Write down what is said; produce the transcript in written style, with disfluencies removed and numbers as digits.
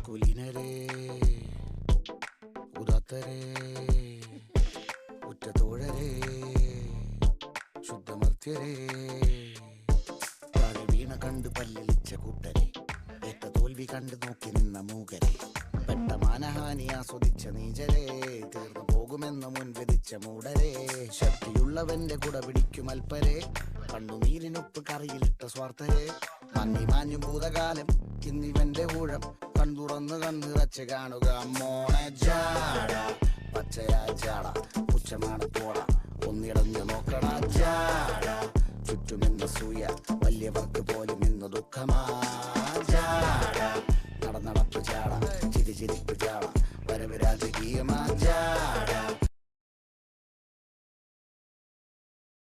കുലീനരേ ഉദാത്തരേ ഉറ്റതോഴരേ ശുദ്ധമർത്യരേ താഴെ വീണ കണ്ട് പല്ലിളിച്ച കൂട്ടരെ ഏറ്റ തോൽവി കണ്ട് നോക്കി നിന്ന മൂകരെ പെട്ട മാനഹാനി ആസ്വദിച്ച നീചരെ തീർന്നു പോകുമെന്ന് മുൻവിധിച്ച മൂടരെ ശക്തിയുള്ളവന്റെ കുട പിടിക്കും അൽപ്പരെ കണ്ണുനീരിനൊപ്പ് കറിയിലിട്ട സ്വാർത്ഥരെ മന്നി മാഞ്ഞു ഭൂതകാലം ഇന്നിവന്റെ ഊഴം കൺതുറന്ന് കണ്ണിറച്ച് കാണുക മോണെ ജാട പച്ചയാ ജാട പുച്ഛമാണ് പോട ഒന്നിടഞ്ഞു നോക്കണ ജാട ചുറ്റുമെന്ന സൂയ വലിയവർക്ക് പോലും ഇന്ന് ദുഃഖമാ